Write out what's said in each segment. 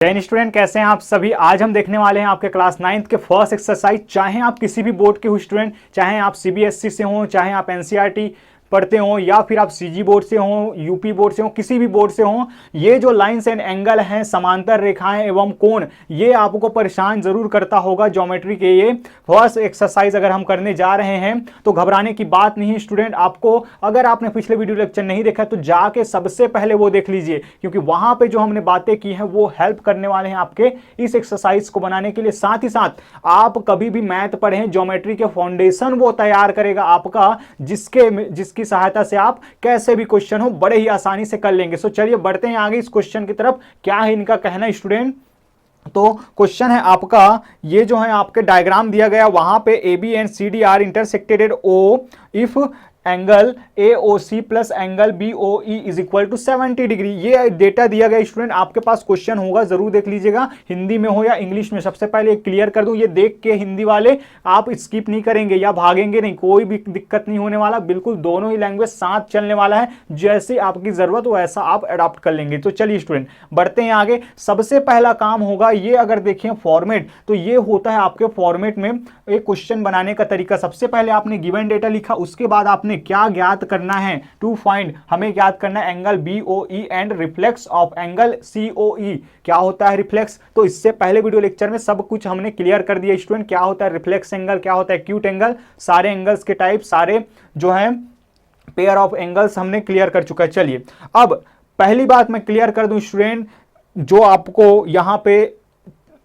जय स्टूडेंट, कैसे हैं आप सभी। आज हम देखने वाले हैं आपके क्लास 9th के फर्स्ट एक्सरसाइज। चाहे आप किसी भी बोर्ड के हो स्टूडेंट, चाहे आप सीबीएसई से हो, चाहे आप एनसीईआरटी पढ़ते हो या फिर आप सीजी बोर्ड से हो, यूपी बोर्ड से हो, किसी भी बोर्ड से हो, ये जो लाइंस एंड एंगल हैं, समांतर रेखाएं एवं कोण, ये आपको परेशान जरूर करता होगा। ज्योमेट्री के ये फर्स्ट एक्सरसाइज अगर हम करने जा रहे हैं तो घबराने की बात नहीं स्टूडेंट। आपको अगर आपने पिछले वीडियो लेक्चर नहीं देखा तो जाके सबसे पहले वो देख लीजिए, क्योंकि वहां पे जो हमने बातें की हैं वो हेल्प करने वाले हैं आपके इस एक्सरसाइज को बनाने के लिए। साथ ही साथ आप कभी भी मैथ पढ़ें, ज्योमेट्री के फाउंडेशन वो तैयार करेगा आपका, जिसकी सहायता से आप कैसे भी क्वेश्चन हो बड़े ही आसानी से कर लेंगे। सो चलिए बढ़ते हैं आगे इस क्वेश्चन की तरफ। क्या है इनका कहना स्टूडेंट? तो क्वेश्चन है आपका, ये जो है आपके डायग्राम दिया गया, वहां पे A B and C D are intersected at O if angle AOC plus angle BOE is equal to 70 degree. ये डेटा दिया गया स्टूडेंट। आपके पास क्वेश्चन होगा, जरूर देख लीजिएगा, हिंदी में हो या इंग्लिश में। सबसे पहले क्लियर कर दूं, ये देख के हिंदी वाले आप स्किप नहीं करेंगे या भागेंगे नहीं, कोई भी दिक्कत नहीं होने वाला। बिल्कुल दोनों ही लैंग्वेज साथ चलने वाला है, जैसे आपकी जरूरत हो वैसा आप अडॉप्ट कर लेंगे। तो चलिए स्टूडेंट बढ़ते हैं आगे। सबसे पहला काम होगा, ये अगर देखें फॉर्मेट, तो ये होता है आपके फॉर्मेट में एक क्वेश्चन बनाने का तरीका। सबसे पहले आपने गिवन डेटा लिखा, उसके बाद आपने क्या ज्ञात करना है, टू फाइंड, हमें ज्ञात करना है angle BOE and reflex of angle COE। क्या होता है रिफ्लेक्स? तो इससे पहले वीडियो लेक्चर में सब कुछ हमने क्लियर कर दिया स्टूडेंट। क्या होता है रिफ्लेक्स एंगल, क्या होता है एक्यूट एंगल, सारे एंगल्स के टाइप, सारे जो है पेयर ऑफ एंगल्स हमने क्लियर कर चुका है। चलिए अब पहली बात मैं क्लियर कर दूं स्टूडेंट, जो आपको यहां पे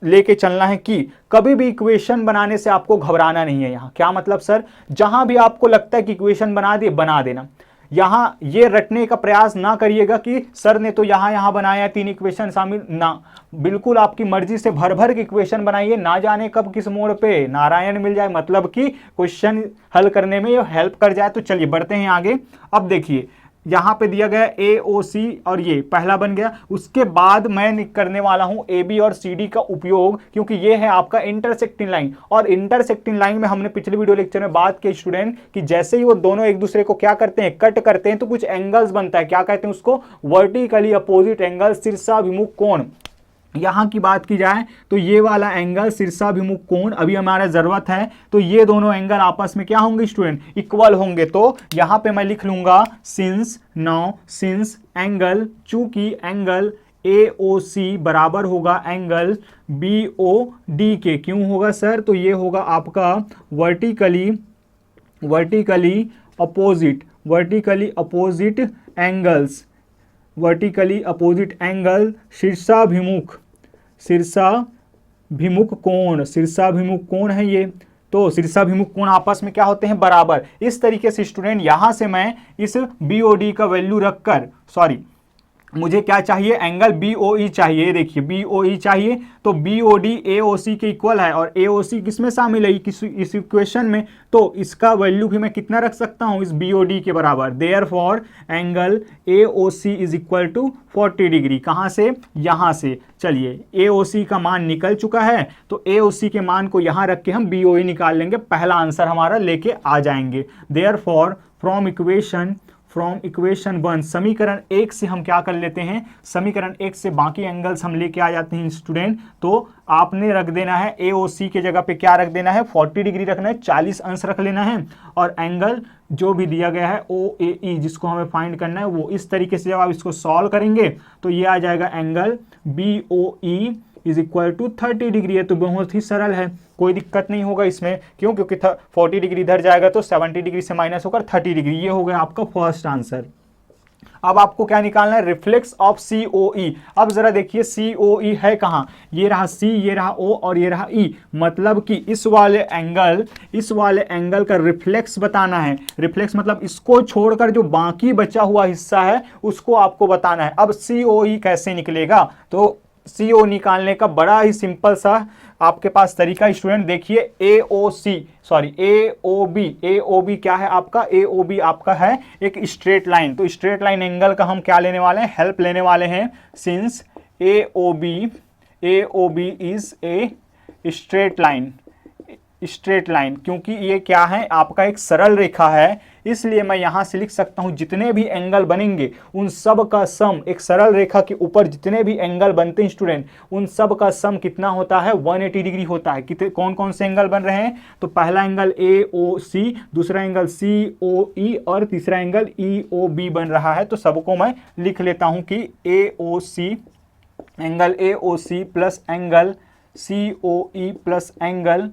लेके चलना है कि कभी भी इक्वेशन बनाने से आपको घबराना नहीं है। यहां क्या मतलब सर? जहां भी आपको लगता है कि इक्वेशन बना देना। यहां ये रटने का प्रयास ना करिएगा कि सर ने तो यहां बनाया, 3 इक्वेशन शामिल ना। बिल्कुल आपकी मर्जी से भर भर के इक्वेशन बनाइए, ना जाने कब किस मोड़ पे नारायण मिल जाए, मतलब कि क्वेश्चन हल करने में ये हेल्प कर जाए। तो चलिए बढ़ते हैं आगे। अब देखिए यहां पे दिया गया AOC और ये पहला बन गया। उसके बाद मैं करने वाला हूं AB और CD का उपयोग, क्योंकि ये है आपका इंटरसेक्टिंग लाइन। और इंटरसेक्टिंग लाइन में हमने पिछले वीडियो लेक्चर में बात की स्टूडेंट कि जैसे ही वो दोनों एक दूसरे को क्या करते हैं, कट करते हैं, तो कुछ एंगल्स बनता है। क्या कहते हैं उसको? वर्टिकली अपोजिट एंगल, शीर्षाभिमुख कोण। यहां की बात की जाए तो ये वाला एंगल शीर्षाभिमुख कोण अभी हमारा जरूरत है, तो ये दोनों एंगल आपस में क्या होंगे स्टूडेंट? इक्वल होंगे। तो यहां पे मैं लिख लूंगा सिंस एंगल, चूंकि एंगल AOC बराबर होगा एंगल BOD के। क्यों होगा सर? तो ये होगा आपका vertically opposite angles, vertically opposite angle, शीर्षाभिमुख कोण है ये। तो शीर्षाभिमुख कोण आपस में क्या होते हैं? बराबर। इस तरीके से स्टूडेंट यहां से मैं इस BOD का वैल्यू रखकर, मुझे क्या चाहिए? एंगल BOE चाहिए। देखिए BOE चाहिए, तो BOD AOC के इक्वल है, और AOC किसमें शामिल है? इस इक्वेशन में। तो इसका वैल्यू भी मैं कितना रख सकता हूं? इस BOD के बराबर। Therefore angle AOC is equal to 40 degree. कहां से? यहां से। चलिए AOC का मान निकल चुका है, तो AOC के मान को यहां रख के हम BOE निकाल लेंगे। पहला आंसर हमारा लेके आ जाएंगे। देयरफॉर फ्रॉम इक्वेशन 1, समीकरण 1 से हम क्या कर लेते हैं? समीकरण 1 से बाकी एंगल्स हम लेके आ जाते हैं स्टूडेंट। तो आपने रख देना है AOC के जगह पे क्या रख देना है? 40 डिग्री रखना है, 40 अंश रख लेना है। और एंगल जो भी दिया गया है OAE, जिसको हमें फाइंड करना है, वो इस तरीके से जब आप इसको सॉल्व करेंगे तो ये आ जाएगा angle BOE is equal to 30 degree है। तो बहुत ही सरल है, कोई दिक्कत नहीं होगा इसमें। क्यों? क्योंकि 40 डिग्री इधर जाएगा तो 70 डिग्री से माइनस होकर 30 डिग्री। ये हो गया आपका फर्स्ट आंसर। अब आपको क्या निकालना है? Reflex of COE। अब जरा देखिए COE है कहां? ये रहा C, ये रहा O और ये रहा E। मतलब कि इस वाले एंगल का रिफ्लेक्स बताना है। रिफ्लेक्स मतलब इसको छोड़कर जो बाकी बचा हुआ हिस्सा है उसको आपको बताना है। अब COE कैसे निकलेगा? तो CO निकालने का बड़ा ही सिंपल सा आपके पास तरीका स्टूडेंट। देखिए AOB क्या है आपका? AOB आपका है एक स्ट्रेट लाइन। तो स्ट्रेट लाइन एंगल का हम क्या लेने वाले हैं? हेल्प लेने वाले हैं। Since AOB is a straight line, क्योंकि ये क्या है? आपका एक सरल रेखा है, इसलिए मैं यहाँ से लिख सकता हूँ जितने भी एंगल बनेंगे उन सब का सम, एक सरल रेखा के ऊपर जितने भी एंगल बनते हैं स्टूडेंट, उन सब का सम कितना होता है, 180 डिग्री होता है। कितने कौन कौन से एंगल बन रहे हैं, तो पहला एंगल AOC, दूसरा एंगल COE और तीसरा एंगल EOB बन रहा है। तो सबको मैं लिख लेता हूं कि angle AOC plus angle COE plus angle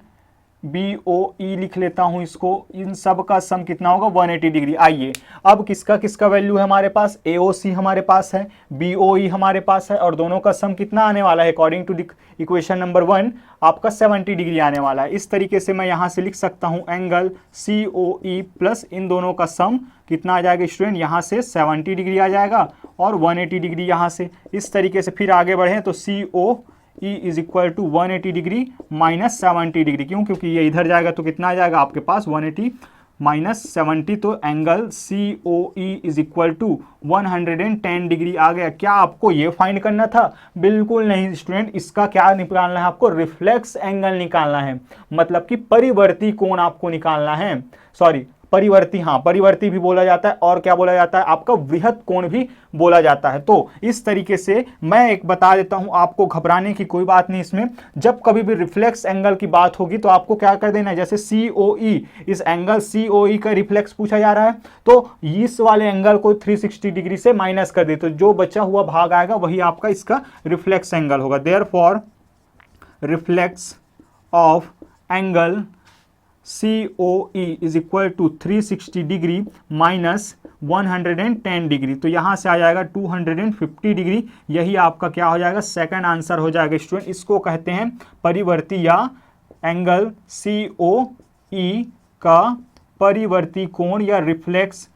BOE लिख लेता हूं इसको, इन सब का सम कितना होगा, 180 डिग्री। आइए अब किसका किसका वैल्यू है हमारे पास, AOC हमारे पास है, BOE हमारे पास है, और दोनों का सम कितना आने वाला है, अकॉर्डिंग टू इक्वेशन नंबर 1 आपका 70 डिग्री आने वाला है। इस तरीके से मैं यहां से लिख सकता हूं एंगल COE प्लस इन दोनों का सम कितना आ जाएगा स्टूडेंट, यहां से 70 डिग्री आ जाएगा और 180 डिग्री यहां से। इस तरीके से फिर आगे बढ़े तो COE is equal to 180 degree minus 70 degree, क्यों, क्योंकि ये इधर जाएगा तो कितना आ जाएगा आपके पास 180 माइनस 70, तो angle COE is equal to 110 degree आ गया। क्या आपको ये फाइंड करना था, बिल्कुल नहीं स्टूडेंट, इसका क्या निकालना है आपको, रिफ्लेक्स एंगल निकालना है, मतलब कि परिवर्ती कोण आपको निकालना है, सॉरी परिवर्ती, हाँ परिवर्ती भी बोला जाता है और क्या बोला जाता है आपका वृहत कोण भी बोला जाता है। तो इस तरीके से मैं एक बता देता हूं आपको, घबराने की कोई बात नहीं इसमें, जब कभी भी रिफ्लेक्स एंगल की बात होगी तो आपको क्या कर देना है, जैसे COE, इस एंगल COE का रिफ्लेक्स पूछा जा रहा है तो इस वाले एंगल को 360 डिग्री से माइनस कर दे, तो जो बचा हुआ भाग आएगा वही आपका इसका रिफ्लेक्स एंगल होगा। Therefore reflex of angle COE is equal to 360 degree minus 110 degree, तो यहां से आ जाएगा 250 डिग्री। यही आपका क्या हो जाएगा, सेकंड आंसर हो जाएगा स्टूडेंट। इसको कहते हैं परिवर्ती या एंगल COE का परिवर्ती कोण या रिफ्लेक्स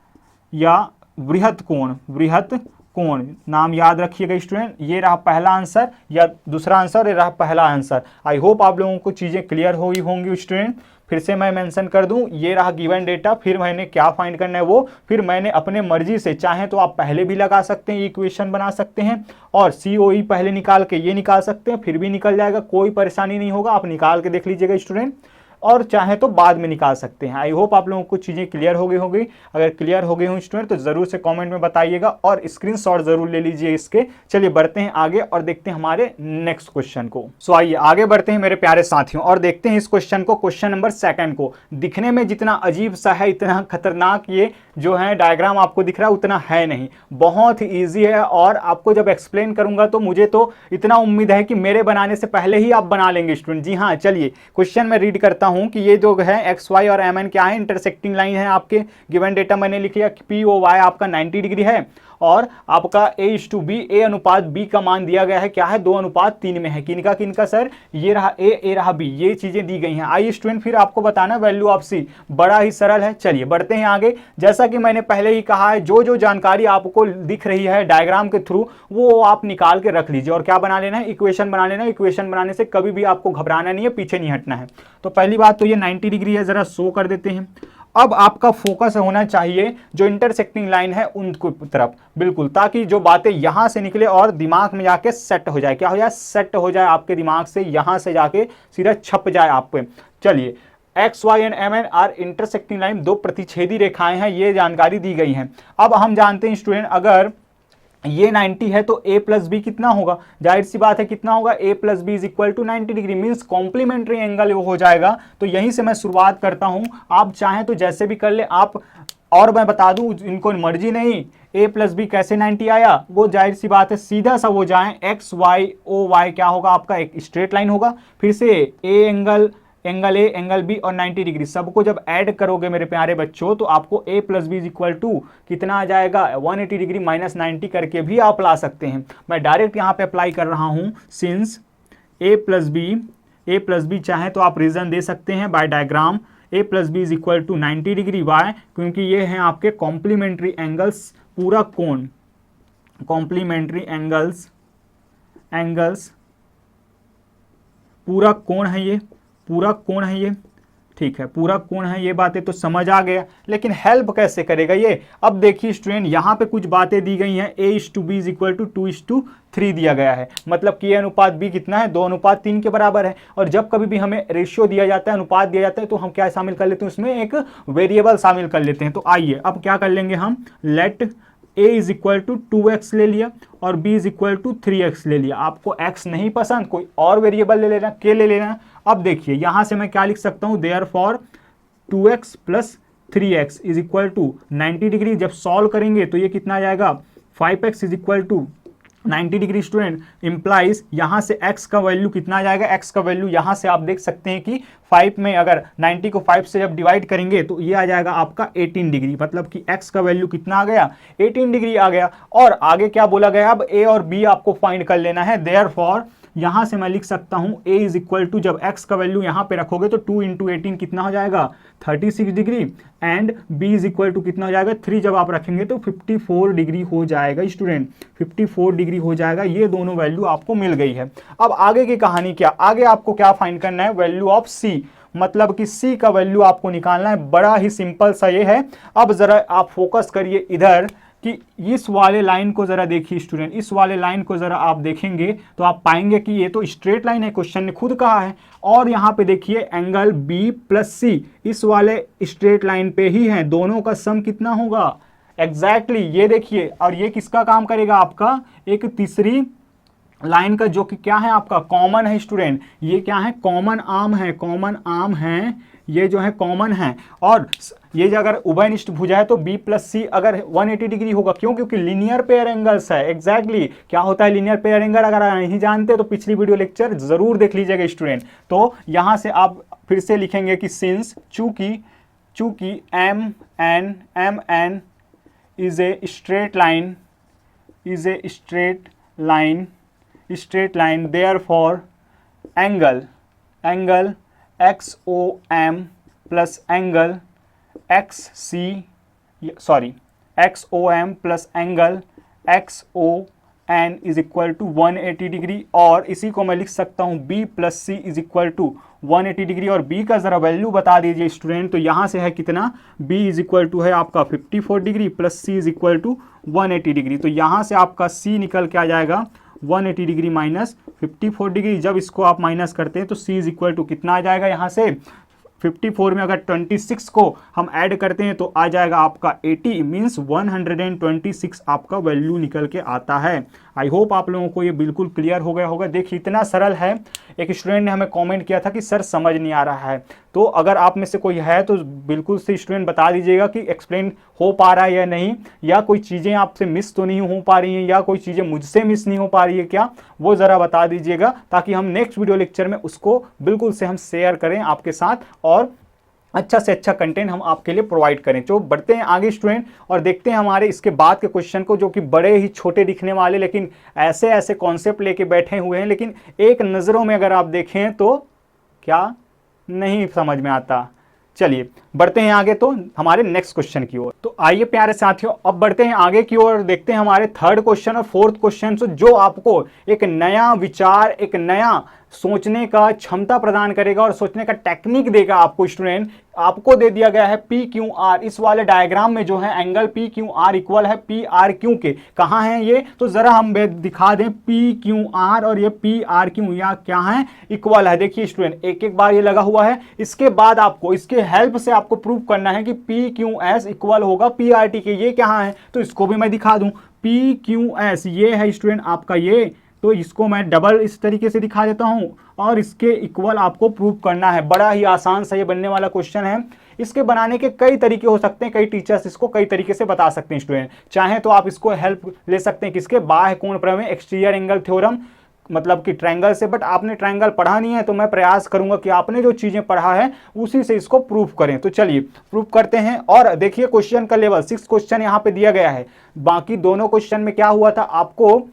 या वृहत कोण, वृहत कोण नाम याद रखिएगा स्टूडेंट। ये रहा पहला आंसर या दूसरा आंसर, ये रहा पहला आंसर। आई होप आप लोगों को चीजें क्लियर हुई होंगी स्टूडेंट। फिर से मैं मेंशन कर दूं, ये रहा गिवन डेटा, फिर मैंने क्या फाइंड करना है वो, फिर मैंने अपने मर्जी से, चाहे तो आप पहले भी लगा सकते हैं, इक्वेशन बना सकते हैं और COE पहले निकाल के ये निकाल सकते हैं, फिर भी निकल जाएगा, कोई परेशानी नहीं होगा, आप निकाल के देख लीजिएगा स्टूडेंट, और चाहे तो बाद में निकाल सकते हैं। आई होप आप लोगों को चीजें क्लियर हो गई होगी। अगर क्लियर हो गई हो स्टूडेंट तो जरूर से कमेंट में बताइएगा और स्क्रीनशॉट जरूर ले लीजिए इसके। चलिए बढ़ते हैं आगे और देखते हैं हमारे नेक्स्ट क्वेश्चन को। सो आइए आगे बढ़ते हैं मेरे प्यारे साथियों और देखते हैं इस क्वेश्चन को, क्वेश्चन नंबर 2 को। दिखने में जितना अजीब सा है, इतना खतरनाक ये जो है डायग्राम आपको दिख रहा है उतना है नहीं, बहुत ही ईजी है, और आपको जब एक्सप्लेन करूंगा तो मुझे तो इतना उम्मीद है कि मेरे बनाने से पहले ही आप बना लेंगे स्टूडेंट। जी हाँ, चलिए क्वेश्चन में रीड करता हूं कि ये जो है XY और MN क्या है, इंटरसेक्टिंग लाइन है। आपके गिवन डेटा मैंने लिख लिया, POY आपका 90 डिग्री है और आपका A/B, A अनुपात B का मान दिया गया है, क्या है 2:3 में है। किनका किनका सर, ये रहा A रहा B, ये चीजें दी गई हैं। आइए स्टूडेंट फिर आपको बताना वैल्यू ऑफ C, बड़ा ही सरल है। चलिए बढ़ते हैं आगे। जैसा कि मैंने पहले ही कहा है, जो जो जानकारी आपको दिख रही है डायग्राम के थ्रू वो आप निकाल के रख लीजिए और क्या बना लेना है, इक्वेशन बना लेना है। इक्वेशन बनाने से कभी भी आपको घबराना नहीं है, पीछे नहीं हटना है। तो पहली बात तो ये 90 डिग्री है, जरा शो कर देते हैं। अब आपका फोकस होना चाहिए जो इंटरसेक्टिंग लाइन है उनको तरफ, बिल्कुल, ताकि जो बातें यहां से निकले और दिमाग में जाके सेट हो जाए। क्या हो जाए, सेट हो जाए आपके दिमाग से, यहां से जाके सीधा छप जाए आप पे। चलिए, XY and MN are intersecting line, दो प्रतिच्छेदी रेखाएं हैं, ये जानकारी दी गई है। अब हम जानते हैं स्टूडेंट, अगर ये 90 है तो A प्लस बी कितना होगा, जाहिर सी बात है कितना होगा, A plus B is equal to 90 degree, means complementary angle वो हो जाएगा। तो यहीं से मैं शुरुआत करता हूं, आप चाहें तो जैसे भी कर ले आप। और मैं बता दूं इनको मर्जी नहीं, A प्लस बी कैसे 90 आया, वो जाहिर सी बात है सीधा सा वो जाए XY OY क्या होगा आपका, एक स्ट्रेट लाइन होगा। फिर से एंगल A एंगल B और 90 डिग्री सबको जब ऐड करोगे मेरे प्यारे बच्चों तो आपको A plus B is equal to कितना आ जाएगा, 180 डिग्री माइनस 90 करके भी आप ला सकते हैं। मैं डायरेक्ट यहाँ पे अप्लाई कर रहा हूँ, सिंस A प्लस बी चाहे तो आप रीजन दे सकते हैं by diagram. A plus B is equal to 90 degree, why, क्योंकि ये हैं आपके कॉम्प्लीमेंट्री एंगल्स, पूरा कोण, कॉम्प्लीमेंट्री एंगल्स पूरा कोण है ये, पूरा कोण है ये। ठीक है, पूरा कोण है, ये बातें तो समझ आ गया, लेकिन हेल्प कैसे करेगा ये? अब देखिए स्टूडेंट, यहाँ पे कुछ बातें दी गई हैं, A/B = 2:3 दिया गया है, मतलब कि A/B कितना है, 2:3 के बराबर है। और जब कभी भी हमें रेशियो दिया जाता है, अनुपात दिया जाता है, तो हम क्या शामिल कर लेते हैं उसमें, एक वेरिएबल शामिल कर लेते हैं। तो आइए अब क्या कर लेंगे हम, लेट A = 2x ले लिया और B = 3x ले लिया। आपको x नहीं पसंद, कोई और वेरिएबल ले लेना, k ले लेना। अब देखिए यहां से मैं क्या लिख सकता हूं, देयरफॉर 2x + 3x = 90 डिग्री। जब सॉल्व करेंगे तो ये कितना आ जाएगा, 5x = 90 डिग्री। स्टूडेंट इंप्लाइज यहां से x का वैल्यू कितना आ जाएगा, x का वैल्यू यहां से आप देख सकते हैं कि 5 में अगर 90 को 5 से जब डिवाइड करेंगे तो ये आ जाएगा आपका 18 डिग्री, मतलब कि x का वैल्यू कितना आ गया, 18 डिग्री आ गया। और आगे क्या बोला गया, अब a और b आपको फाइंड कर लेना है। देयरफॉर यहां से मैं लिख सकता हूं a = जब x का वैल्यू यहां पे रखोगे तो 2 × 18 कितना हो जाएगा, 36 डिग्री, एंड b = कितना हो जाएगा, 3 जब आप रखेंगे तो 54 डिग्री हो जाएगा। स्टूडेंट 54 डिग्री हो जाएगा। ये दोनों वैल्यू आपको मिल गई है। अब आगे की कहानी क्या, आगे आपको क्या फाइंड करना है, वैल्यू ऑफ c, मतलब कि c का वैल्यू आपको निकालना है। बड़ा ही सिंपल सा ये है। अब जरा आप फोकस करिए इधर कि इस वाले लाइन को जरा देखिए स्टूडेंट, इस वाले लाइन को जरा आप देखेंगे तो आप पाएंगे कि ये तो स्ट्रेट लाइन है, क्वेश्चन ने खुद कहा है। और यहाँ पे देखिए एंगल B + C इस वाले स्ट्रेट लाइन पे ही है, दोनों का सम कितना होगा, एग्जैक्टली ये देखिए। और ये किसका काम करेगा, आपका एक तीसरी लाइन का, जो कि क्या है आपका कॉमन है। स्टूडेंट ये क्या है, कॉमन आर्म है, कॉमन आर्म है, ये जो है कॉमन है। और ये जो अगर उभयनिष्ठ भुजा है तो B + C अगर 180 डिग्री होगा, क्यों, क्योंकि लीनियर पेयर एंगल्स है। एग्जैक्टली क्या होता है लीनियर पेयर एंगल, अगर आप नहीं जानते तो पिछली वीडियो लेक्चर जरूर देख लीजिएगा स्टूडेंट। तो यहां से आप फिर से लिखेंगे कि सिंस चूंकि MN is a straight line therefore angle XOM plus angle XOM plus angle XON is equal to 180 degree. और इसी को मैं लिख सकता हूं B + C is equal to 180 degree. और B का जरा वैल्यू बता दीजिए स्टूडेंट, तो यहां से है कितना, B is equal to है आपका 54 degree plus C is equal to 180 degree. तो यहां से आपका C निकल के आ जाएगा 180 डिग्री माइनस 54 डिग्री। जब इसको आप माइनस करते हैं तो C इज इक्वल टू कितना आ जाएगा, यहाँ से 54 में अगर 26 को हम ऐड करते हैं तो आ जाएगा आपका 80, मीन्स 126 आपका वैल्यू निकल के आता है। आई होप आप लोगों को ये बिल्कुल क्लियर हो गया होगा। देखिए इतना सरल है। एक स्टूडेंट ने हमें कमेंट किया था कि सर समझ नहीं आ रहा है, तो अगर आप में से कोई है तो बिल्कुल से स्टूडेंट बता दीजिएगा कि एक्सप्लेन हो पा रहा है या नहीं, या कोई चीज़ें आपसे मिस तो नहीं हो पा रही हैं, या कोई चीज़ें मुझसे मिस नहीं हो पा रही है क्या, वो ज़रा बता दीजिएगा, ताकि हम नेक्स्ट वीडियो लेक्चर में उसको बिल्कुल से हम शेयर करें आपके साथ और अच्छा से अच्छा कंटेंट हम आपके लिए प्रोवाइड करें। तो बढ़ते हैं आगे स्टूडेंट और देखते हैं हमारे इसके बाद के क्वेश्चन को, जो कि बड़े ही छोटे दिखने वाले लेकिन ऐसे ऐसे कॉन्सेप्ट लेके बैठे हुए हैं, लेकिन एक नज़रों में अगर आप देखें तो क्या नहीं समझ में आता। चलिए बढ़ते हैं आगे तो हमारे नेक्स्ट क्वेश्चन की ओर। तो आइए प्यारे साथियों अब बढ़ते हैं आगे की ओर, देखते हैं हमारे थर्ड क्वेश्चन और फोर्थ क्वेश्चन, जो आपको एक नया विचार, एक नया सोचने का क्षमता प्रदान करेगा और सोचने का टेक्निक देगा आपको। स्टूडेंट आपको दे दिया गया है PQR, इस वाले डायग्राम में जो है एंगल PQR इक्वल है PRQ के। कहाँ है ये, तो जरा हम दिखा दें, PQR और ये PRQ या क्या है, इक्वल है। देखिए स्टूडेंट एक एक बार ये लगा हुआ है, इसके बाद आपको इसके हेल्प से आपको प्रूव करना है कि PQS इक्वल होगा PRT के। ये क्या है, तो इसको भी मैं दिखा दूं, PQS ये है स्टूडेंट आपका ये, तो इसको मैं डबल इस तरीके से दिखा देता हूं और इसके इक्वल आपको प्रूव करना है। बड़ा ही आसान सा ये बनने वाला क्वेश्चन है। इसके बनाने के कई तरीके हो सकते हैं, कई टीचर्स इसको कई तरीके से बता सकते हैं। स्टूडेंट चाहे तो आप इसको हेल्प ले सकते हैं किसके, बाह्य कोण प्रमेय, एक्सटीरियर एंगल थ्योरम, मतलब कि ट्रायंगल से। बट आपने ट्रायंगल पढ़ा नहीं है तो मैं प्रयास करूंगा कि आपने जो चीजें पढ़ा है उसी से इसको प्रूव करें। तो चलिए प्रूव करते हैं। और देखिए क्वेश्चन का लेवल 6 क्वेश्चन यहाँ पे दिया गया है। बाकी दोनों क्वेश्चन में क्या हुआ था, आपको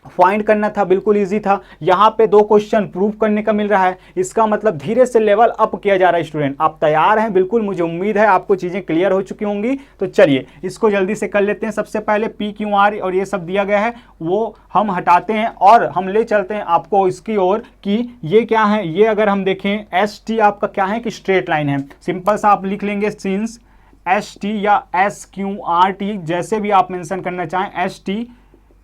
फाइंड करना था, बिल्कुल इजी था। यहाँ पे 2 क्वेश्चन प्रूव करने का मिल रहा है, इसका मतलब धीरे से लेवल अप किया जा रहा है। स्टूडेंट आप तैयार हैं? बिल्कुल, मुझे उम्मीद है आपको चीजें क्लियर हो चुकी होंगी। तो चलिए इसको जल्दी से कर लेते हैं। सबसे पहले पी क्यू आर और ये सब दिया गया है वो हम हटाते हैं और हम ले चलते हैं आपको इसकी ओर कि ये क्या है। ये अगर हम देखें एस टी आपका क्या है कि स्ट्रेट लाइन है। सिंपल सा आप लिख लेंगे सिंस एस टी या एस क्यू आर टी जैसे भी आप मेंशन करना चाहें, S T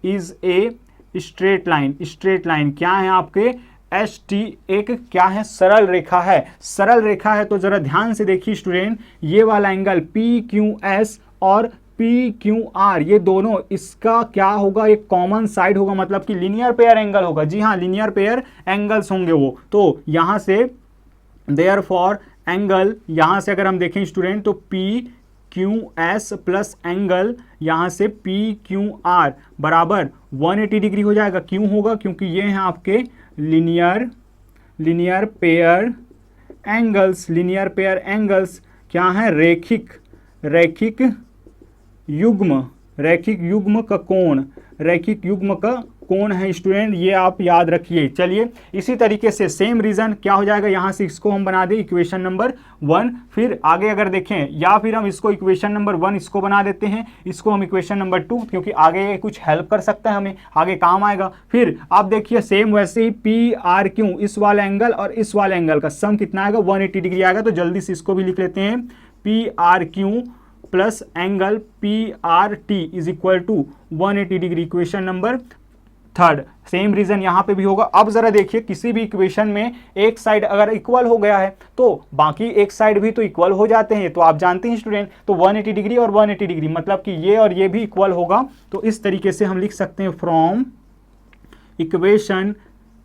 is a straight line. Straight line क्या है आपके? एस टी एक क्या है? सरल रेखा है। सरल रेखा है तो जरा ध्यान से देखिए स्टूडेंट, ये वाला एंगल पी क्यू एस और पी क्यू आर ये दोनों इसका क्या होगा? एक कॉमन साइड होगा, मतलब कि लीनियर पेयर एंगल होगा। जी हाँ, लीनियर पेयर एंगल्स होंगे वो। तो यहां से देयरफॉर एंगल यहां से अगर हम देखें स्टूडेंट तो P Q S plus angle यहाँ से पी क्यू आर बराबर 180 डिग्री हो जाएगा। क्यों होगा? क्योंकि ये हैं आपके linear pair angles. Linear pair angles क्या है? रैखिक युग्म का कोण, रैखिक युग्म का कौन है स्टूडेंट, ये आप याद रखिए। चलिए इसी तरीके से सेम रीजन क्या हो जाएगा, यहां से इसको हम बना दें इक्वेशन नंबर 1। फिर आगे अगर देखें या फिर हम इसको इक्वेशन नंबर 1 इसको बना देते हैं, इसको हम इक्वेशन नंबर 2, क्योंकि आगे कुछ हेल्प कर सकता है हमें, आगे काम आएगा। फिर आप देखिए सेम वैसे ही पी आर क्यू, इस वाले एंगल और इस वाले एंगल का सम कितना आएगा? 180 डिग्री आएगा। तो जल्दी से इसको भी लिख लेते हैं, P R Q plus angle P R T is equal to 180 degree. Equation number 3। Same reason यहां पे भी होगा। अब जरा देखिए किसी भी इक्वेशन में एक साइड अगर इक्वल हो गया है तो बाकी एक साइड भी तो इक्वल हो जाते हैं, तो आप जानते हैं स्टूडेंट। तो 180 डिग्री और 180 डिग्री मतलब कि ये और ये भी इक्वल होगा। तो इस तरीके से हम लिख सकते हैं फ्रॉम इक्वेशन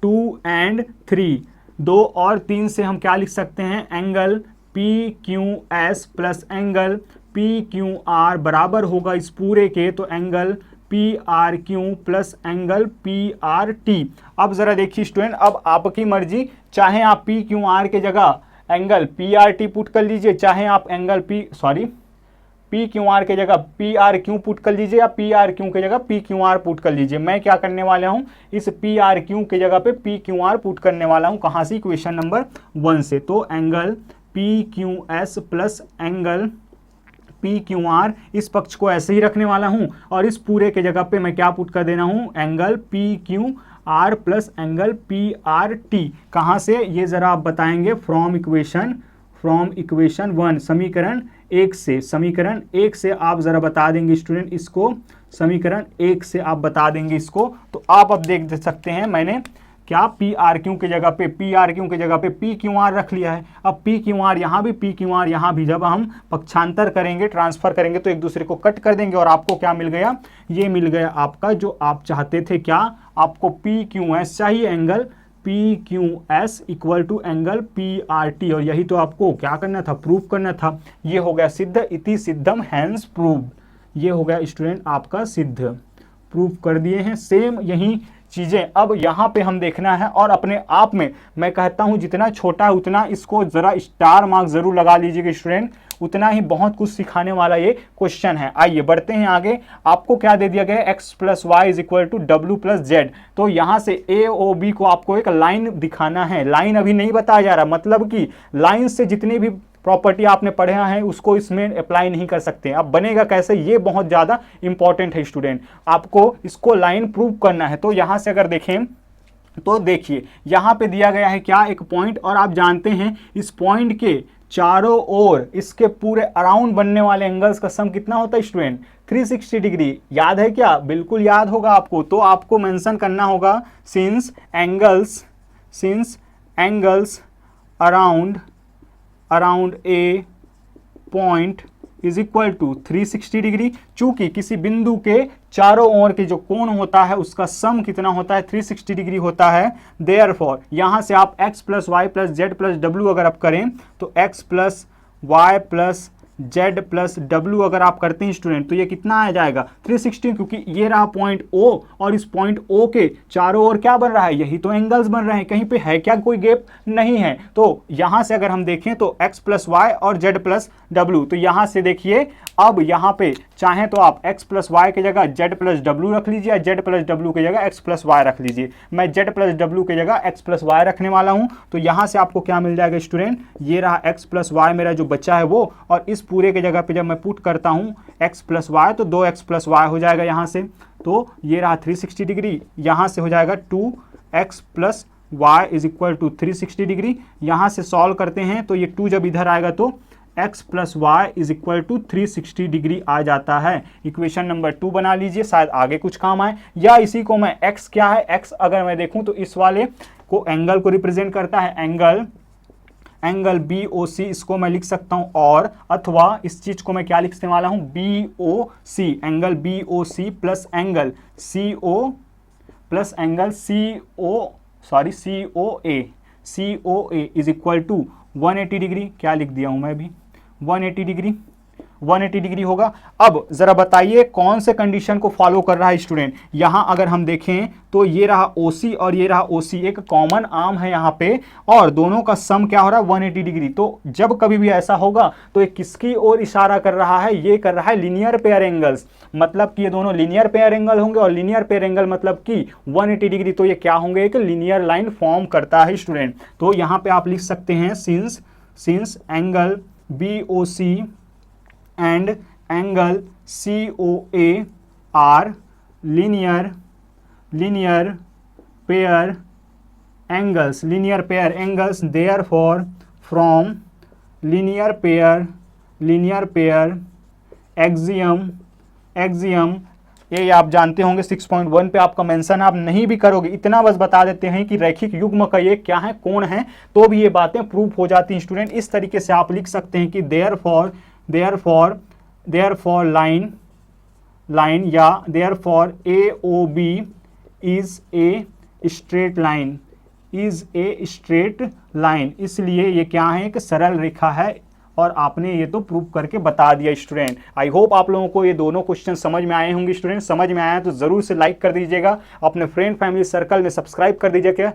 2 एंड 3, 2 और 3 से हम क्या लिख सकते हैं? Angle P Q S plus angle P Q R बराबर होगा इस पूरे के, तो angle P R Q plus angle P R T. अब जरा देखिए स्टूडेंट, अब आपकी मर्जी, चाहे आप पी क्यू आर के जगह angle P R T put कर लीजिए, चाहे आप एंगल पी क्यू आर के जगह पी आर क्यू पुट कर लीजिए, या पी आर क्यू के जगह पी क्यू आर पुट कर लीजिए। मैं क्या करने वाला हूं, इस पी आर क्यू के जगह पे पी क्यू आर पुट करने वाला हूं। कहां से? इक्वेशन नंबर 1 से। तो angle P Q S plus angle P Q R, इस पक्ष को ऐसे ही रखने वाला हूं और इस पूरे के जगह पे मैं क्या पुट कर देना हूं? Angle P Q R plus angle P R T. कहां से? ये जरा आप बताएंगे। फ्रॉम इक्वेशन 1, समीकरण 1 से। समीकरण 1 से आप जरा बता देंगे स्टूडेंट इसको, समीकरण 1 से आप बता देंगे इसको। तो आप अब देख सकते हैं मैंने क्या पी आर क्यू के जगह पे पी क्यू आर रख लिया है। अब पी क्यू आर यहाँ भी, पी क्यू आर यहाँ भी, जब हम पक्षांतर करेंगे, ट्रांसफर करेंगे तो एक दूसरे को कट कर देंगे और आपको क्या मिल गया? ये मिल गया आपका जो आप चाहते थे। क्या आपको पी क्यू एस चाहिए? Angle P Q S equal to angle P R T, और यही तो आपको क्या करना था? प्रूव करना था। ये हो गया सिद्ध, इति सिद्धम हैंस प्रूव्ड। ये हो गया स्टूडेंट आपका सिद्ध, प्रूव कर दिए हैं। सेम यही चीजें अब यहाँ पे हम देखना है, और अपने आप में मैं कहता हूं जितना छोटा है उतना इसको जरा स्टार मार्क जरूर लगा लीजिएगा स्टूडेंट, उतना ही बहुत कुछ सिखाने वाला ये क्वेश्चन है। आइए बढ़ते हैं आगे। आपको क्या दे दिया गया है? x plus Y is equal to W plus Z. तो यहाँ से ए ओ बी को आपको एक लाइन दिखाना है। लाइन अभी नहीं बताया जा रहा, मतलब कि लाइन से जितने भी प्रॉपर्टी आपने पढ़े हैं उसको इसमें अप्लाई नहीं कर सकते। अब बनेगा कैसे, ये बहुत ज़्यादा इंपॉर्टेंट है स्टूडेंट, आपको इसको लाइन प्रूव करना है। तो यहाँ से अगर देखें तो देखिए यहाँ पे दिया गया है क्या? एक पॉइंट, और आप जानते हैं इस पॉइंट के चारों ओर इसके पूरे अराउंड बनने वाले एंगल्स का सम कितना होता है स्टूडेंट? 360 डिग्री। याद है क्या? बिल्कुल याद होगा आपको। तो आपको मेंशन करना होगा since angles around a point is equal to 360 degree. चूंकि किसी बिंदु के चारों ओर के जो कोण होता है उसका सम कितना होता है? 360 डिग्री होता है। देयरफॉर यहां से आप x plus Y plus Z plus W अगर आप करें तो x plus Y plus Z plus W अगर आप करते हैं स्टूडेंट तो ये कितना आ जाएगा 360, क्योंकि ये रहा पॉइंट ओ और इस पॉइंट ओ के चारों ओर क्या बन रहा है, यही तो एंगल्स बन रहे हैं, कहीं पे है क्या कोई गैप नहीं है। तो यहां से अगर हम देखें तो x प्लस वाई और z प्लस डब्ल्यू, तो यहां से देखिए अब यहां पे चाहें तो आप x प्लस वाई की जगह z प्लस डब्ल्यू रख लीजिए या z प्लस डब्ल्यू की जगह x प्लस वाई रख लीजिए। मैं z प्लस डब्ल्यू की जगह x प्लस वाई रखने वाला हूं, तो यहां से आपको क्या मिल जाएगा स्टूडेंट, ये रहा x प्लस वाई मेरा जो बच्चा है वो, और इस पूरे की जगह पे जब मैं पुट करता हूं x प्लस वाई तो 2x प्लस वाई हो जाएगा यहां से, तो ये रहा 360 डिग्री, यहां से हो जाएगा 2x plus y is equal to 360 degree. यहां से सॉल्व करते हैं तो ये 2 जब इधर आएगा तो x plus Y is equal to 360 degree आ जाता है। इक्वेशन नंबर 2 बना लीजिए, शायद आगे कुछ काम आए, या इसी को मैं x क्या है, x अगर मैं देखूं तो इस वाले को एंगल को रिप्रेजेंट करता है, एंगल BOC इसको मैं लिख सकता हूं, और अथवा इस चीज को मैं क्या लिखने वाला हूं, BOC, angle BOC plus angle CO plus angle COA is equal to 180 degree. क्या लिख दिया हूं मैं भी, 180 डिग्री होगा। अब जरा बताइए कौन से कंडीशन को फॉलो कर रहा है स्टूडेंट। यहां अगर हम देखें तो ये रहा OC और ये रहा OC, एक कॉमन आर्म है यहां पे, और दोनों का सम क्या हो रहा है 180 डिग्री। तो जब कभी भी ऐसा होगा तो ये किसकी ओर इशारा कर रहा है, ये कर रहा है लीनियर पेयर एंगल्स, मतलब कि ये दोनों लीनियर पेयर एंगल होंगे, और लीनियर पेयर एंगल मतलब कि 180 डिग्री, तो ये क्या होंगे, एक लीनियर लाइन फॉर्म करता है स्टूडेंट। तो यहां पे आप लिख सकते हैं since angle BOC and angle COA are linear pair angles, therefore from linear pair axiom ये आप जानते होंगे 6.1 पे आपका मेंशन आप नहीं भी करोगे, इतना बस बता देते हैं कि रैखिक युग्म का ये क्या है, कोण है, तो भी ये बातें प्रूफ हो जाती हैं स्टूडेंट। इस तरीके से आप लिख सकते हैं कि therefore line या therefore AOB is a straight line, इसलिए ये क्या है, एक सरल रेखा है, और आपने ये तो प्रूव करके बता दिया स्टूडेंट। आई होप आप लोगों को ये दोनों क्वेश्चन समझ में आए होंगे स्टूडेंट। समझ में आया तो जरूर से लाइक कर दीजिएगा, अपने फ्रेंड फैमिली सर्कल में सब्सक्राइब कर दीजिएगा,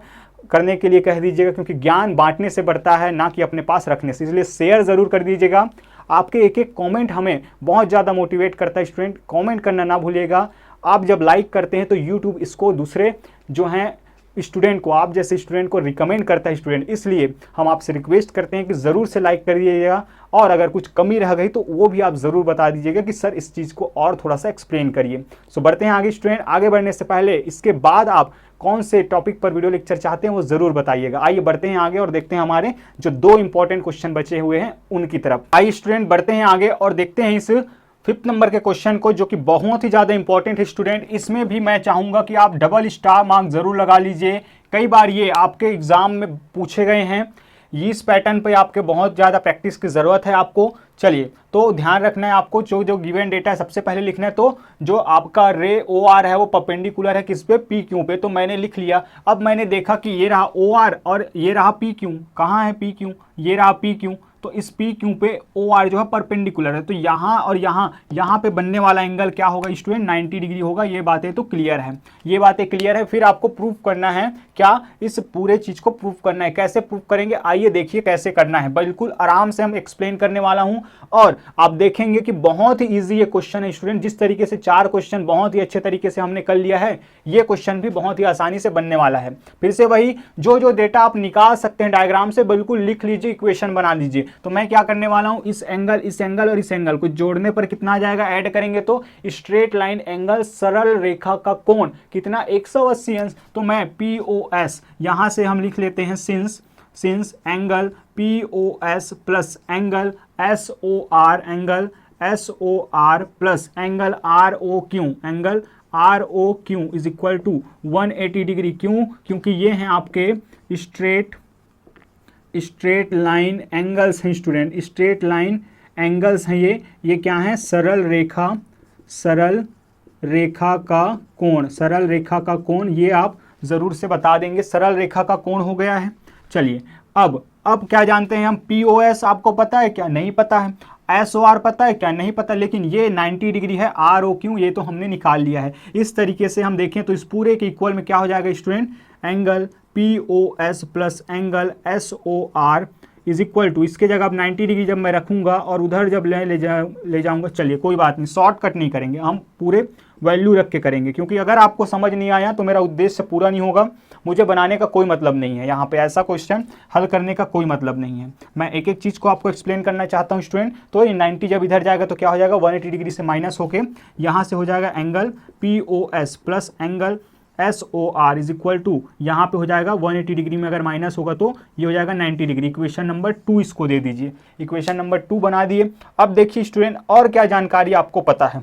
करने के लिए कह दीजिएगा, क्योंकि ज्ञान बांटने से बढ़ता है ना कि अपने पास रखने से, इसलिए शेयर जरूर कर दीजिएगा। आपके एक एक कमेंट हमें बहुत ज़्यादा मोटिवेट करता है स्टूडेंट, कमेंट करना ना भूलिएगा। आप जब लाइक करते हैं तो यूट्यूब इसको दूसरे जो हैं स्टूडेंट को, आप जैसे स्टूडेंट को रिकमेंड करता है स्टूडेंट, इसलिए हम आपसे रिक्वेस्ट करते हैं कि ज़रूर से लाइक करिएगा, और अगर कुछ कमी रह गई तो वो भी आप ज़रूर बता दीजिएगा कि सर इस चीज़ को और थोड़ा सा एक्सप्लेन करिए। सो बढ़ते हैं आगे स्टूडेंट। आगे बढ़ने से पहले इसके बाद आप कौन से टॉपिक पर वीडियो लेक्चर चाहते हैं वो ज़रूर बताइएगा। आइए बढ़ते हैं आगे और देखते हैं हमारे जो 2 इंपॉर्टेंट क्वेश्चन बचे हुए हैं उनकी तरफ। आइए स्टूडेंट बढ़ते हैं आगे और देखते हैं इस 5th नंबर के क्वेश्चन को, जो कि बहुत ही ज़्यादा इंपॉर्टेंट है स्टूडेंट। इसमें भी मैं चाहूँगा कि आप डबल स्टार मार्क ज़रूर लगा लीजिए, कई बार ये आपके एग्जाम में पूछे गए हैं, इस पैटर्न पे आपके बहुत ज़्यादा प्रैक्टिस की ज़रूरत है आपको। चलिए, तो ध्यान रखना है आपको, जो गिवन डेटा है सबसे पहले लिखना है, तो जो आपका रे OR है वो परपेंडिकुलर है किस पे, PQ पे, तो मैंने लिख लिया। अब मैंने देखा कि ये रहा OR और ये रहा PQ, कहाँ है PQ, ये रहा PQ, तो इस PQ पे OR जो है परपेंडिकुलर है, तो यहाँ और यहाँ पे बनने वाला एंगल क्या होगा स्टूडेंट, 90 डिग्री होगा। ये बातें तो क्लियर है, ये बातें क्लियर है। फिर आपको प्रूफ करना है क्या, इस पूरे चीज़ को प्रूफ करना है। कैसे प्रूफ करेंगे, आइए देखिए कैसे करना है, बिल्कुल आराम से हम एक्सप्लेन करने वाला हूँ, और आप देखेंगे कि बहुत ही ईजी ये क्वेश्चन है स्टूडेंट। जिस तरीके से 4 क्वेश्चन बहुत ही अच्छे तरीके से हमने कर लिया है, ये क्वेश्चन भी बहुत ही आसानी से बनने वाला है। फिर से वही जो डेटा आप निकाल सकते हैं डायग्राम से, बिल्कुल लिख लीजिए, इक्वेशन बना लीजिए। तो मैं क्या करने वाला हूं, इस एंगल और इस एंगल को जोड़ने पर कितना आ जाएगा, ऐड करेंगे तो स्ट्रेट लाइन एंगल, सरल रेखा का कोण कितना, 180 अंश। तो मैं POS यहां से हम लिख लेते हैं since angle POS plus angle SOR plus angle ROQ is equal to 180 degree. क्यों, क्योंकि ये हैं आपके स्ट्रेट लाइन एंगल्स हैं स्टूडेंट, स्ट्रेट लाइन एंगल्स हैं ये क्या है, सरल रेखा का कोण, ये आप ज़रूर से बता देंगे। सरल रेखा का कोण हो गया है। चलिए, अब अब क्या जानते हैं हम, POS आपको पता है क्या? नहीं पता है। SOR पता है क्या? नहीं पता। लेकिन ये 90 डिग्री है, ROQ ये तो हमने निकाल लिया है। इस तरीके से हम देखें तो इस पूरे के इक्वल में क्या हो जाएगा student, angle POS plus angle SOR is equal to, इसके जगह अब 90 डिग्री जब मैं रखूंगा और उधर जब ले जाऊंगा, चलिए कोई बात नहीं, शॉर्टकट नहीं करेंगे, हम पूरे वैल्यू रख के करेंगे, क्योंकि अगर आपको समझ नहीं आया तो मेरा उद्देश्य पूरा नहीं होगा, मुझे बनाने का कोई मतलब नहीं है, यहाँ पे ऐसा क्वेश्चन हल करने का कोई मतलब नहीं है। मैं एक एक चीज़ को आपको एक्सप्लेन करना चाहता हूँ स्टूडेंट। तो ये 90 जब इधर जाएगा तो क्या हो जाएगा, 180 डिग्री से माइनस होके यहाँ से हो जाएगा angle POS plus angle SOR is equal to, यहाँ पे हो जाएगा 180 डिग्री में अगर माइनस होगा तो ये हो जाएगा 90 डिग्री। इक्वेशन नंबर 2 इसको दे दीजिए, इक्वेशन नंबर 2 बना दिए। अब देखिए स्टूडेंट और क्या जानकारी आपको पता है।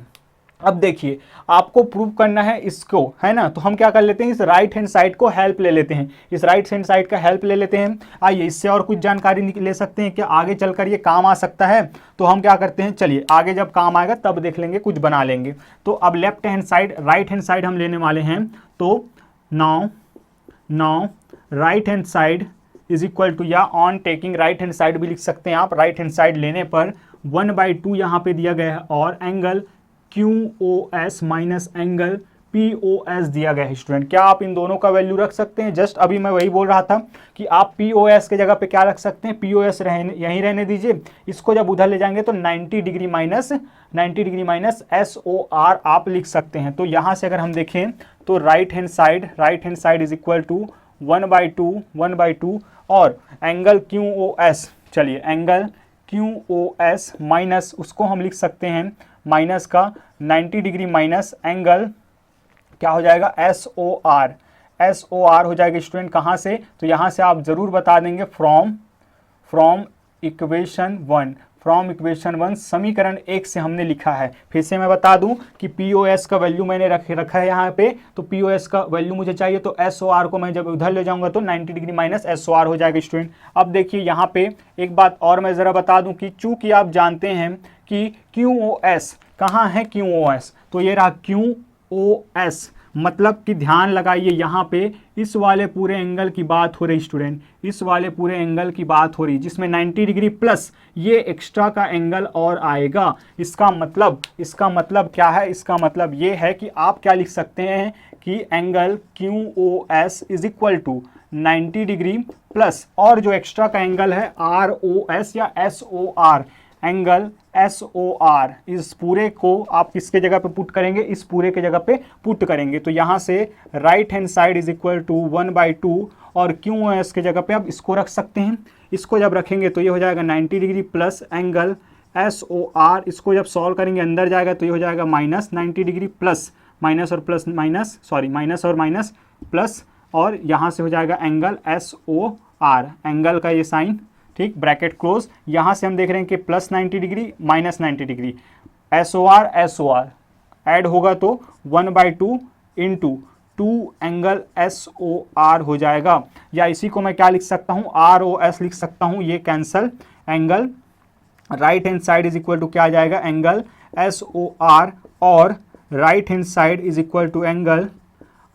अब देखिए आपको प्रूव करना है इसको, है ना, तो हम क्या कर लेते हैं, इस राइट हैंड साइड को हेल्प ले लेते हैं, इस राइट हैंड साइड का हेल्प ले लेते हैं। आइए इससे और कुछ जानकारी ले सकते हैं कि आगे चलकर ये काम आ सकता है। तो हम क्या करते हैं, चलिए आगे जब काम आएगा तब देख लेंगे, कुछ बना लेंगे। तो अब left hand side right hand side हम लेने वाले हैं। तो now right hand side is equal to, या on taking right hand side भी लिख सकते हैं आप, राइट हैंड साइड लेने पर 1/2 यहाँ पे दिया गया है और angle QOS minus angle POS दिया गया है। स्टूडेंट क्या आप इन दोनों का वैल्यू रख सकते हैं? जस्ट अभी मैं वही बोल रहा था कि आप POS के जगह पे क्या रख सकते हैं, POS यहीं रहने दीजिए, इसको जब उधर ले जाएंगे तो 90 डिग्री माइनस SOR आप लिख सकते हैं। तो यहाँ से अगर हम देखें तो right hand side is equal to 1/2 और एंगल QOS, चलिए एंगल QOS माइनस, उसको हम लिख सकते हैं माइनस का 90 डिग्री माइनस एंगल क्या हो जाएगा, SOR हो जाएगा स्टूडेंट। कहाँ से? तो यहाँ से आप जरूर बता देंगे फ्रॉम इक्वेशन 1 समीकरण 1 से हमने लिखा है। फिर से मैं बता दूं कि POS का वैल्यू मैंने रखा है यहाँ पे, तो POS का वैल्यू मुझे चाहिए, तो SOR को मैं जब उधर ले जाऊंगा तो 90 डिग्री माइनस SOR हो जाएगा स्टूडेंट। अब देखिए यहाँ पे एक बात और मैं ज़रा बता दूं कि चूंकि आप जानते हैं कि QOS कहाँ है, QOS तो ये रहा QOS, मतलब कि ध्यान लगाइए यहाँ पे इस वाले पूरे एंगल की बात हो रही स्टूडेंट, इस वाले पूरे एंगल की बात हो रही जिसमें 90 डिग्री प्लस ये एक्स्ट्रा का एंगल और आएगा। इसका मतलब क्या है, इसका मतलब ये है कि आप क्या लिख सकते हैं कि angle QOS is equal to 90 degree plus और जो एक्स्ट्रा का एंगल है ROS या SOR, एंगल SOR, इस पूरे को आप किसके जगह पे पुट करेंगे, इस पूरे के जगह पे पुट करेंगे। तो यहाँ से right hand side is equal to 1/2 और QOS के जगह पे आप इसको रख सकते हैं। इसको जब रखेंगे तो ये हो जाएगा 90 डिग्री प्लस एंगल SOR, इसको जब सॉल्व करेंगे अंदर जाएगा तो ये हो जाएगा माइनस 90 डिग्री प्लस माइनस और माइनस प्लस, और यहाँ से हो जाएगा एंगल SOR, एंगल का ये साइन, ठीक, ब्रैकेट क्लोज। यहाँ से हम देख रहे हैं कि plus 90 degree minus 90 degree, SOR add होगा तो 1/2 इंटू 2 एंगल SOR हो जाएगा, या इसी को मैं क्या लिख सकता हूँ, ROS लिख सकता हूँ, ये cancel, angle right hand side is equal to क्या आ जाएगा, एंगल SOR और right hand side is equal to angle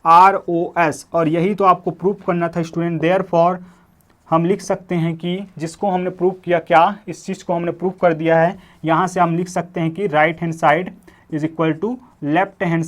ROS, और यही तो आपको प्रूफ करना था स्टूडेंट। देयरफॉर हम लिख सकते हैं कि जिसको हमने प्रूफ किया, क्या इस चीज़ को हमने प्रूफ कर दिया है, यहाँ से हम लिख सकते हैं कि right hand side is equal to left hand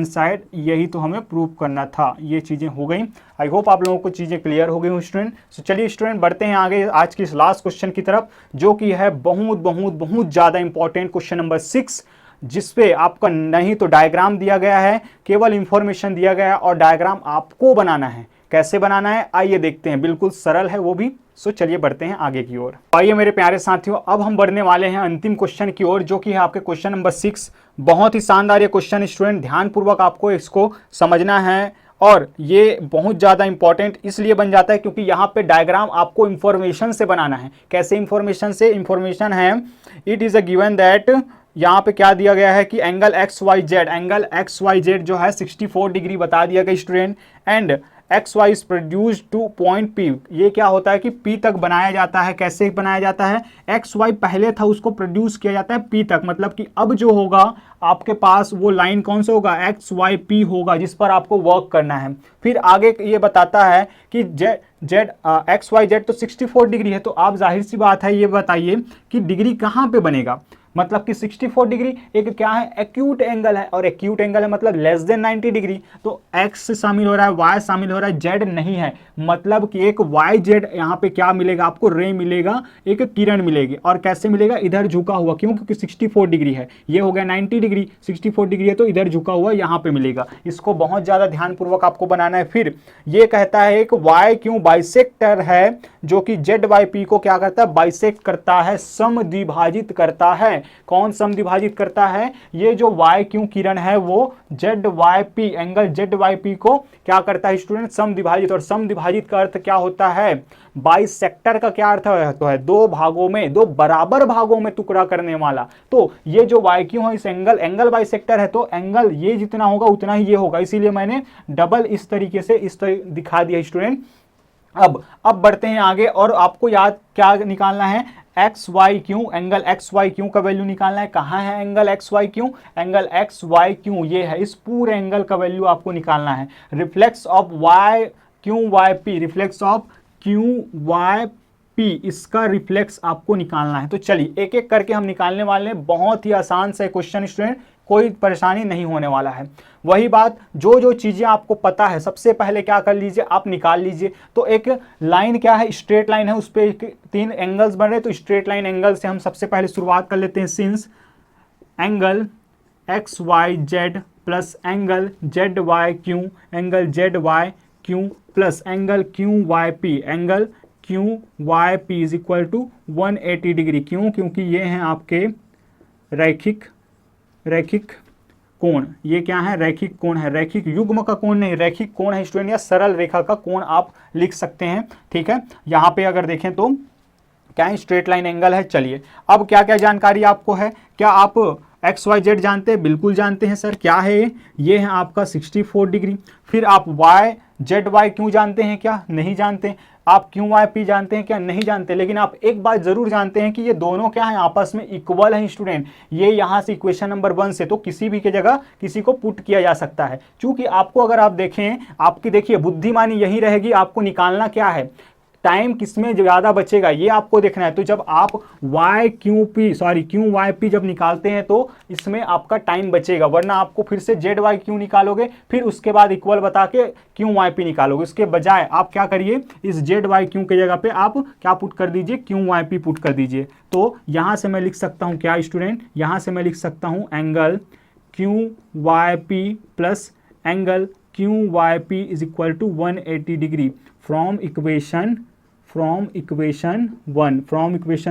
side, यही तो हमें प्रूफ करना था। ये चीज़ें हो गई। आई होप आप लोगों को चीज़ें क्लियर हो गई हो स्टूडेंट। सो चलिए स्टूडेंट बढ़ते हैं आगे आज की इस लास्ट क्वेश्चन की तरफ, जो कि है बहुत ज़्यादा इंपॉर्टेंट क्वेश्चन नंबर 6, जिसपे आपका नहीं तो डायग्राम दिया गया है, केवल इंफॉर्मेशन दिया गया है और डायग्राम आपको बनाना है। कैसे बनाना है आइए देखते हैं, बिल्कुल सरल है वो भी। सो चलिए बढ़ते हैं आगे की ओर। आइए मेरे प्यारे साथियों, अब हम बढ़ने वाले हैं अंतिम क्वेश्चन की ओर, जो कि है आपके क्वेश्चन नंबर 6। बहुत ही शानदार ये क्वेश्चन स्टूडेंट, ध्यानपूर्वक आपको इसको समझना है, और ये बहुत ज़्यादा इंपॉर्टेंट इसलिए बन जाता है क्योंकि यहाँ पे डायग्राम आपको इंफॉर्मेशन से बनाना है। कैसे इंफॉर्मेशन से? इंफॉर्मेशन है it is a given that, यहाँ पे क्या दिया गया है कि एंगल XYZ जो है 64 डिग्री बता दिया गया student, and X Y is produce to point P. ये क्या होता है कि पी तक बनाया जाता है। कैसे बनाया जाता है? एक्स वाई पहले था, उसको प्रोड्यूस किया जाता है पी तक, मतलब कि अब जो होगा आपके पास वो लाइन कौन सा होगा? एक्स वाई पी होगा, जिस पर आपको वर्क करना है। फिर आगे ये बताता है कि जेड एक्स वाई जेड तो 64 डिग्री है, तो आप जाहिर सी बात है ये बताइए कि डिग्री कहाँ पे बनेगा? मतलब कि 64 डिग्री एक क्या है? एक्यूट एंगल है, और एक्यूट एंगल है मतलब लेस देन 90 डिग्री। तो एक्स शामिल हो रहा है, वाई शामिल हो रहा है, जेड नहीं है, मतलब कि एक वाई जेड यहाँ पे क्या मिलेगा आपको? रे मिलेगा, एक किरण मिलेगी। और कैसे मिलेगा? इधर झुका हुआ, क्यों? क्योंकि 64 डिग्री है, ये हो गया 90 डिग्री, 64 डिग्री है तो इधर झुका हुआ यहाँ पे मिलेगा। इसको बहुत ज्यादा ध्यानपूर्वक आपको बनाना है। फिर ये कहता है एक वाई क्यों बाइसेक्टर है, जो कि जेड वाई पी को क्या करता है? बाइसेक्ट करता है, समद्विभाजित करता है। कौन समद्विभाजित करता है? ये जो वाई क्यू किरण है वो Z Y P, angle Z Y P को क्या करता है स्टूडेंट? समद्विभाजित। और समद्विभाजित का अर्थ क्या होता है? बाइसेक्टर का क्या अर्थ है? तो है दो भागों में, दो बराबर भागों में टुकड़ा करने वाला। तो ये जो वाई क्यू है इस एंगल बाइसेक्टर है, तो एंगल ये जितना होगा उतना ही ये होगा, इसीलिए मैंने डबल इस तरीके से दिखा दिया स्टूडेंट। अब बढ़ते हैं आगे, और आपको याद क्या निकालना है? X Y Q, angle X Y Q का वैल्यू निकालना है। कहाँ है angle X Y Q? Angle X Y Q ये है, इस पूरे एंगल का वैल्यू आपको निकालना है। Reflex of Y Q Y P, reflex of Q Y P, इसका रिफ्लेक्स आपको निकालना है। तो चलिए एक एक करके हम निकालने वाले हैं। बहुत ही आसान से क्वेश्चन स्टूडेंट, कोई परेशानी नहीं होने वाला है। वही बात, जो जो चीजें आपको पता है सबसे पहले क्या कर लीजिए, आप निकाल लीजिए। तो एक लाइन क्या है? स्ट्रेट लाइन है, उस पर 3 एंगल्स बन रहे हैं, तो स्ट्रेट लाइन एंगल से हम सबसे पहले शुरुआत कर लेते हैं। Since angle X Y Z plus angle Z Y Q, angle Z Y Q plus angle Q Y P, angle Q Y P is equal to 180 degree. क्यों? क्योंकि ये हैं आपके रैखिक कोण। ये क्या है? रैखिक कोण है, रैखिक युग्म का कोण नहीं, रैखिक कोण है स्टूडेंट, या सरल रेखा का कोण आप लिख सकते हैं। ठीक है, यहाँ पे अगर देखें तो क्या है? स्ट्रेट लाइन एंगल है। चलिए अब क्या क्या जानकारी आपको है? क्या आप एक्स वाई जेड जानते हैं? बिल्कुल जानते हैं सर। क्या है ये है आपका 64 डिग्री। फिर आप वाई जेड वाई क्यों जानते हैं? क्या नहीं जानते? आप क्यू वाई पी जानते हैं? क्या नहीं जानते? लेकिन आप एक बात जरूर जानते हैं कि ये दोनों क्या है? आपस में इक्वल हैं स्टूडेंट। ये यहाँ से इक्वेशन नंबर 1 से तो किसी भी की जगह किसी को पुट किया जा सकता है। चूंकि आपको अगर आप देखें, आपकी देखिए बुद्धिमानी यही रहेगी, आपको निकालना क्या है? टाइम किसमें ज़्यादा बचेगा ये आपको देखना है। तो जब आप क्यू वाई पी जब निकालते हैं तो इसमें आपका टाइम बचेगा, वरना आपको फिर से जेड वाई क्यू निकालोगे, फिर उसके बाद इक्वल बता के क्यू वाई पी निकालोगे। उसके बजाय आप क्या करिए, इस जेड वाई क्यू की जगह पे आप क्या पुट कर दीजिए? क्यू वाई पी पुट कर दीजिए। तो यहाँ से मैं लिख सकता हूँ क्या स्टूडेंट? यहाँ से मैं लिख सकता हूँ angle Q Y P plus angle Q Y P is equal to 180 degree from equation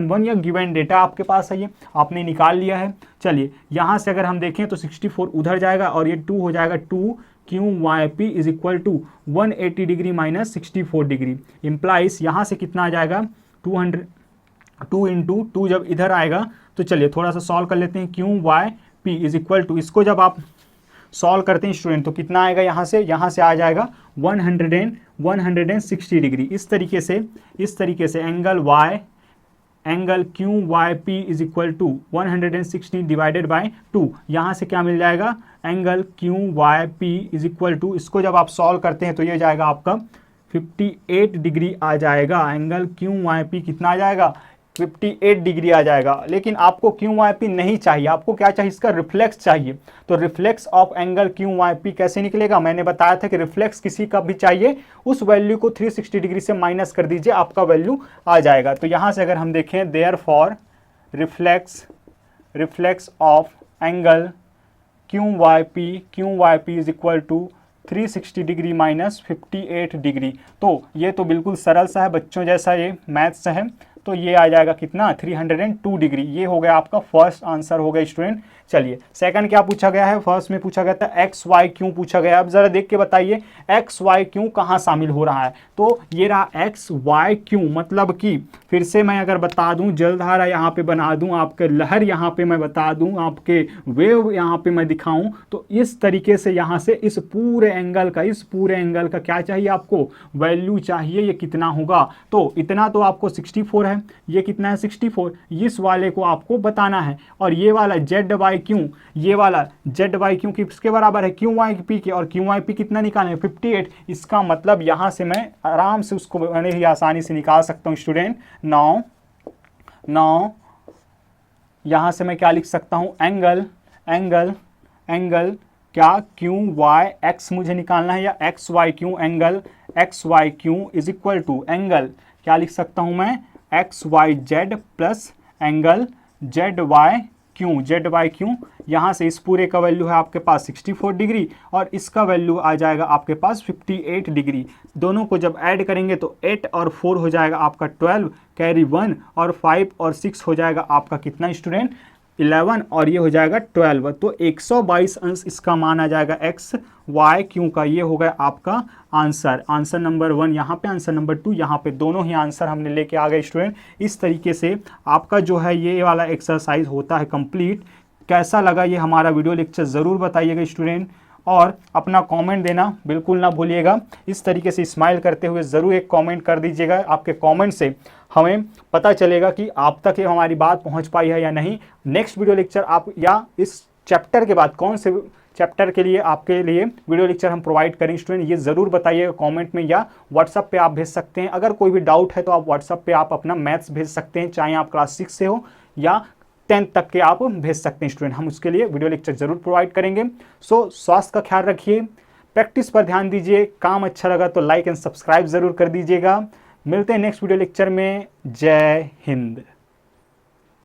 1 या गिवन डेटा आपके पास है, ये आपने निकाल लिया है। चलिए यहाँ से अगर हम देखें तो 64 उधर जाएगा और ये 2 हो जाएगा, 2 Q Y P is equal to 180 degree minus 64 degree. Implies यहाँ से कितना आ जाएगा? 2 इंटू 2 जब इधर आएगा तो चलिए थोड़ा सा सॉल्व कर लेते हैं। Q Y P is equal to, इसको जब आप सॉल्व करते हैं स्टूडेंट तो कितना आएगा? यहाँ से आ जाएगा 160 डिग्री। इस तरीके से angle Q Y P is equal to 160 divided by 2, यहाँ से क्या मिल जाएगा? Angle Q Y P is equal to, इसको जब आप सॉल्व करते हैं तो ये जाएगा आपका 58 डिग्री आ जाएगा। एंगल क्यू वाई पी कितना आ जाएगा? 58 डिग्री आ जाएगा। लेकिन आपको क्यू वाई पी नहीं चाहिए, आपको क्या चाहिए? इसका रिफ्लेक्स चाहिए। तो reflex of angle Q Y P कैसे निकलेगा? मैंने बताया था कि रिफ्लेक्स किसी का भी चाहिए, उस वैल्यू को 360 डिग्री से माइनस कर दीजिए, आपका वैल्यू आ जाएगा। तो यहाँ से अगर हम देखें, reflex of angle Q Y P is equal to 360 degree minus 58 degree. तो ये तो बिल्कुल सरल सा है बच्चों जैसा, ये मैथ्स है। तो ये आ जाएगा कितना 302 डिग्री। ये हो गया आपका फर्स्ट आंसर हो गया स्टूडेंट। चलिए सेकंड क्या पूछा गया है, फर्स्ट में पूछा गया था एक्स वाई क्यों पूछा गया। अब जरा देख के बताइए एक्स वाई क्यों कहाँ शामिल हो रहा है। तो ये रहा एक्स वाई क्यों, मतलब कि फिर से मैं अगर बता दूं, जलधारा यहाँ पे बना दूं, आपके लहर यहाँ पे मैं बता दूं, आपके वेव यहाँ पे मैं दिखाऊं, तो इस तरीके से यहाँ से इस पूरे एंगल का क्या चाहिए आपको, वैल्यू चाहिए। ये कितना होगा, तो इतना तो आपको 64 है, ये कितना है 64, इस वाले को आपको बताना है। और ये वाला जेड वाई क्यों, ये वाला जेड वाई क्यों किसके बराबर है, क्यू वाई पी के, और क्यू वाई पी कितना निकालना है 58। इसका मतलब यहाँ से मैं आराम से उसको मैंने ही आसानी से निकाल सकता हूँ स्टूडेंट। नाउ यहाँ से मैं क्या लिख सकता हूँ, एंगल क्या क्यू वाई एक्स मुझे निकालना है, या X Y Q, angle X Y Q is equal to angle क्या लिख सकता हूँ मैं, X Y Z plus angle Z Y Q. यहाँ से इस पूरे का वैल्यू है आपके पास 64 डिग्री और इसका वैल्यू आ जाएगा आपके पास 58 डिग्री। दोनों को जब ऐड करेंगे तो 8 और 4 हो जाएगा आपका 12, कैरी 1 और 5 और 6 हो जाएगा आपका कितना स्टूडेंट 11, और ये हो जाएगा 12। तो 122 अंश इसका मान आ जाएगा एक्स वाई क्यू का। ये हो गया आपका आंसर नंबर 1 यहाँ पे, आंसर नंबर 2 यहाँ पे, दोनों ही आंसर हमने लेके आ गए स्टूडेंट। इस तरीके से आपका जो है ये वाला एक्सरसाइज होता है कंप्लीट। कैसा लगा ये हमारा वीडियो लेक्चर ज़रूर बताइएगा स्टूडेंट, और अपना कमेंट देना बिल्कुल ना भूलिएगा। इस तरीके से स्माइल करते हुए ज़रूर एक कमेंट कर दीजिएगा। आपके कमेंट से हमें पता चलेगा कि आप तक ये हमारी बात पहुंच पाई है या नहीं। नेक्स्ट वीडियो लेक्चर आप या इस चैप्टर के बाद कौन से चैप्टर के लिए आपके लिए वीडियो लेक्चर हम प्रोवाइड करें स्टूडेंट, ये ज़रूर बताइएगा कमेंट में, या व्हाट्सअप पे आप भेज सकते हैं। अगर कोई भी डाउट है तो आप व्हाट्सअप पे आप अपना मैथ्स भेज सकते हैं, चाहे आप क्लास 6 से हो या 10th तक के आप भेज सकते हैं स्टूडेंट। हम उसके लिए वीडियो लेक्चर जरूर प्रोवाइड करेंगे। सो स्वास्थ्य का ख्याल रखिए, प्रैक्टिस पर ध्यान दीजिए। काम अच्छा लगा तो लाइक एंड सब्सक्राइब जरूर कर दीजिएगा। मिलते हैं नेक्स्ट वीडियो लेक्चर में। जय हिंद।